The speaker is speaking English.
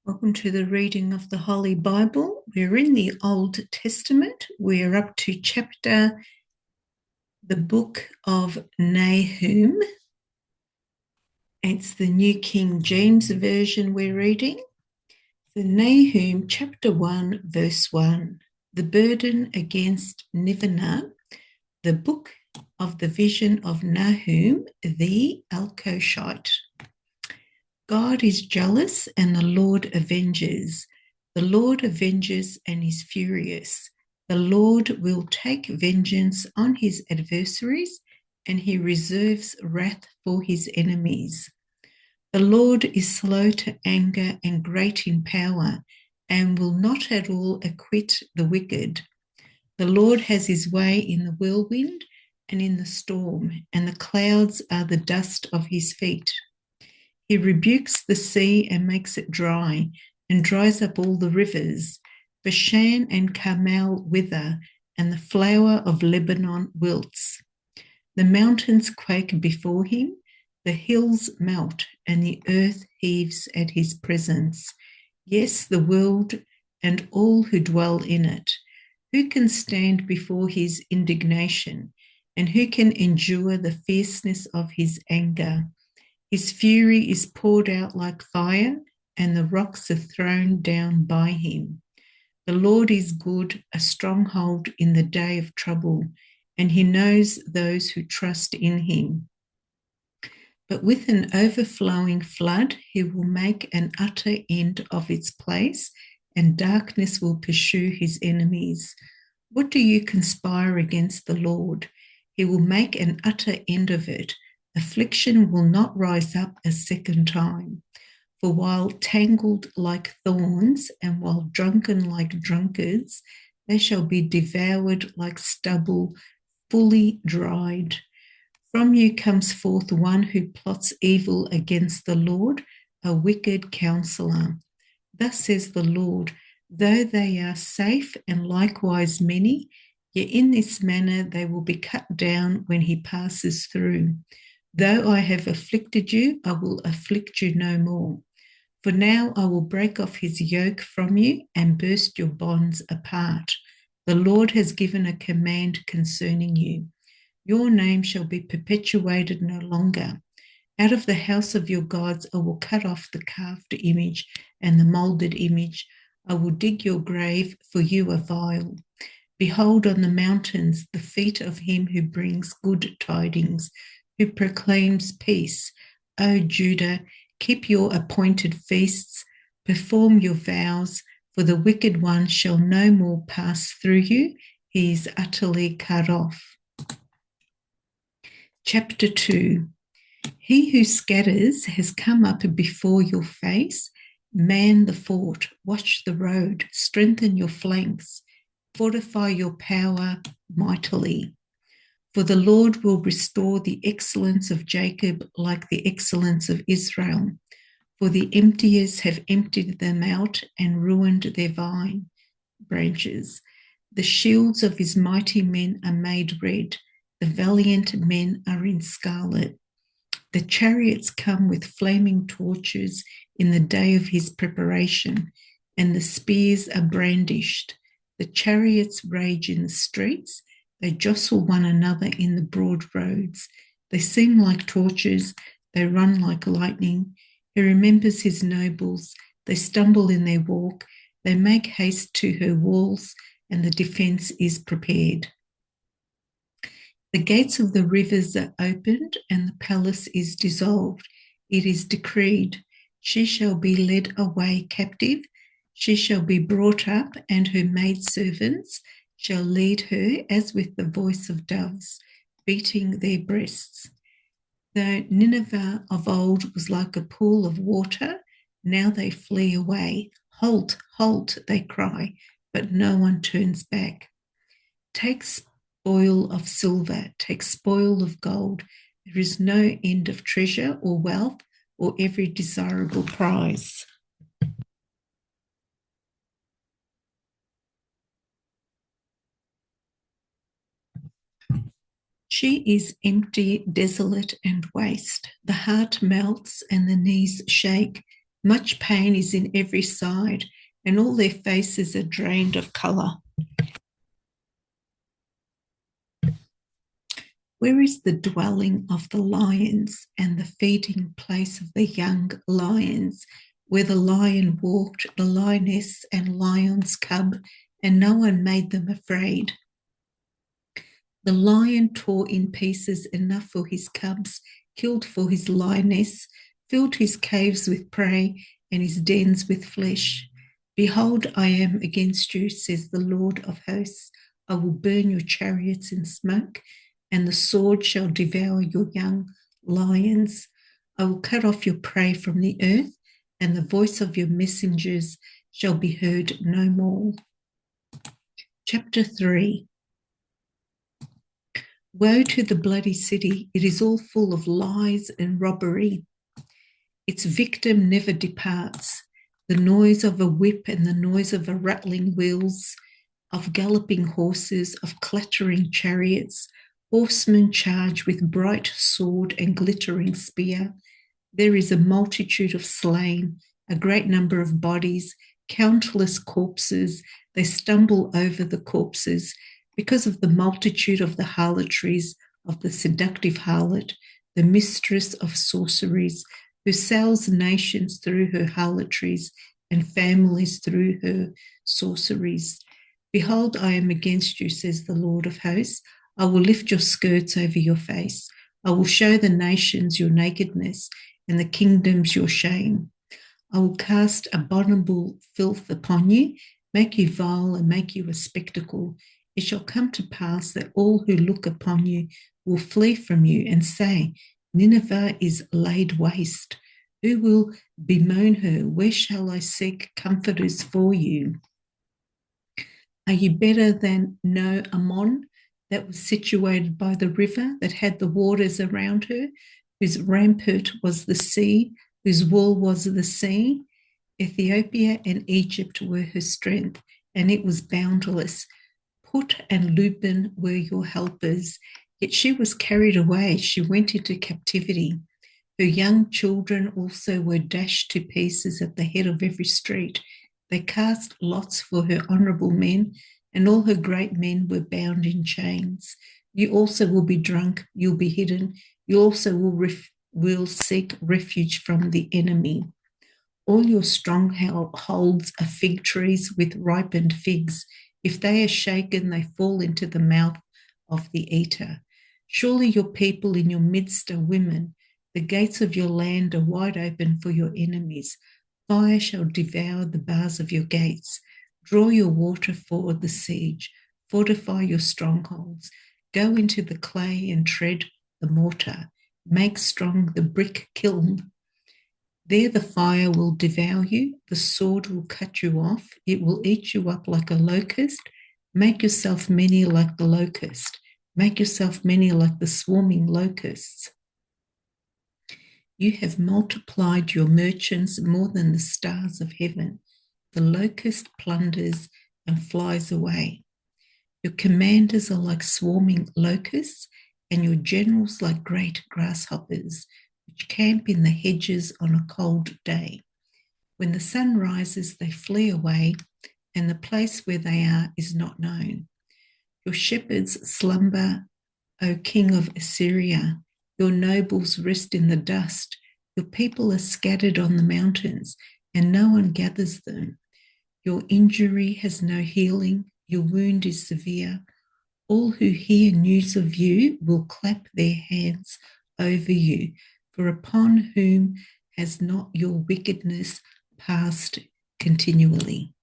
Welcome to the reading of the Holy Bible. We're in the Old Testament. We're up to the book of Nahum. It's the New King James Version we're reading. The Nahum chapter 1, verse 1. The burden against Nineveh, the book of the vision of Nahum the Elkoshite. God is jealous and the Lord avenges. The Lord avenges and is furious. The Lord will take vengeance on his adversaries and he reserves wrath for his enemies. The Lord is slow to anger and great in power and will not at all acquit the wicked. The Lord has his way in the whirlwind and in the storm, and the clouds are the dust of his feet. He rebukes the sea and makes it dry, and dries up all the rivers. Bashan and Carmel wither, and the flower of Lebanon wilts. The mountains quake before him, the hills melt, and the earth heaves at his presence. Yes, the world and all who dwell in it. Who can stand before his indignation, and who can endure the fierceness of his anger? His fury is poured out like fire, and the rocks are thrown down by him. The Lord is good, a stronghold in the day of trouble, and he knows those who trust in him. But with an overflowing flood, he will make an utter end of its place, and darkness will pursue his enemies. What do you conspire against the Lord? He will make an utter end of it. Affliction will not rise up a second time. For while tangled like thorns and while drunken like drunkards, they shall be devoured like stubble, fully dried. From you comes forth one who plots evil against the Lord, a wicked counselor. Thus says the Lord, though they are safe and likewise many, yet in this manner they will be cut down when he passes through. Though I have afflicted you, I will afflict you no more. For now I will break off his yoke from you and burst your bonds apart. The Lord has given a command concerning you. Your name shall be perpetuated no longer. Out of the house of your gods I will cut off the carved image and the moulded image. I will dig your grave, for you are vile. Behold on the mountains the feet of him who brings good tidings, who proclaims peace. O Judah, keep your appointed feasts, perform your vows, for the wicked one shall no more pass through you. He is utterly cut off. Chapter 2. He who scatters has come up before your face. Man the fort, watch the road, strengthen your flanks, fortify your power mightily. For the Lord will restore the excellence of Jacob like the excellence of Israel. For the emptiers have emptied them out and ruined their vine branches. The shields of his mighty men are made red. The valiant men are in scarlet. The chariots come with flaming torches in the day of his preparation, and the spears are brandished. The chariots rage in the streets. They jostle one another in the broad roads. They seem like torches. They run like lightning. He remembers his nobles. They stumble in their walk. They make haste to her walls, and the defense is prepared. The gates of the rivers are opened, and the palace is dissolved. It is decreed, she shall be led away captive. She shall be brought up, and her maidservants shall lead her as with the voice of doves, beating their breasts. Though Nineveh of old was like a pool of water, now they flee away. Halt, halt, they cry, but no one turns back. Take spoil of silver, take spoil of gold. There is no end of treasure or wealth or every desirable prize. She is empty, desolate, and waste. The heart melts and the knees shake. Much pain is in every side, and all their faces are drained of colour. Where is the dwelling of the lions and the feeding place of the young lions, where the lion walked, the lioness and lion's cub, and no one made them afraid? The lion tore in pieces enough for his cubs, killed for his lioness, filled his caves with prey and his dens with flesh. Behold, I am against you, says the Lord of hosts. I will burn your chariots in smoke, and the sword shall devour your young lions. I will cut off your prey from the earth, and the voice of your messengers shall be heard no more. Chapter 3. Woe to the bloody city, it is all full of lies and robbery. Its victim never departs. The noise of a whip and the noise of a rattling wheels, of galloping horses, of clattering chariots, horsemen charge with bright sword and glittering spear. There is a multitude of slain, a great number of bodies, countless corpses. They stumble over the corpses because of the multitude of the harlotries of the seductive harlot, the mistress of sorceries, who sells nations through her harlotries and families through her sorceries. Behold, I am against you, says the Lord of hosts. I will lift your skirts over your face. I will show the nations your nakedness and the kingdoms your shame. I will cast abominable filth upon you, make you vile and make you a spectacle. It shall come to pass that all who look upon you will flee from you and say, Nineveh is laid waste. Who will bemoan her? Where shall I seek comforters for you? Are you better than No Ammon, that was situated by the river, that had the waters around her, whose rampart was the sea, whose wall was the sea? Ethiopia and Egypt were her strength, and it was boundless. Put and Lupin were your helpers, yet she was carried away. She went into captivity. Her young children also were dashed to pieces at the head of every street. They cast lots for her honourable men, and all her great men were bound in chains. You also will be drunk, you'll be hidden, you also will seek refuge from the enemy. All your strongholds are fig trees with ripened figs. If they are shaken, they fall into the mouth of the eater. Surely your people in your midst are women. The gates of your land are wide open for your enemies. Fire shall devour the bars of your gates. Draw your water for the siege. Fortify your strongholds. Go into the clay and tread the mortar. Make strong the brick kiln. There the fire will devour you, the sword will cut you off, it will eat you up like a locust. Make yourself many like the locust. Make yourself many like the swarming locusts. You have multiplied your merchants more than the stars of heaven. The locust plunders and flies away. Your commanders are like swarming locusts, and your generals like great grasshoppers, which camp in the hedges on a cold day. When the sun rises, they flee away, and the place where they are is not known. Your shepherds slumber, O king of Assyria. Your nobles rest in the dust. Your people are scattered on the mountains, and no one gathers them. Your injury has no healing. Your wound is severe. All who hear news of you will clap their hands over you, for upon whom has not your wickedness passed continually?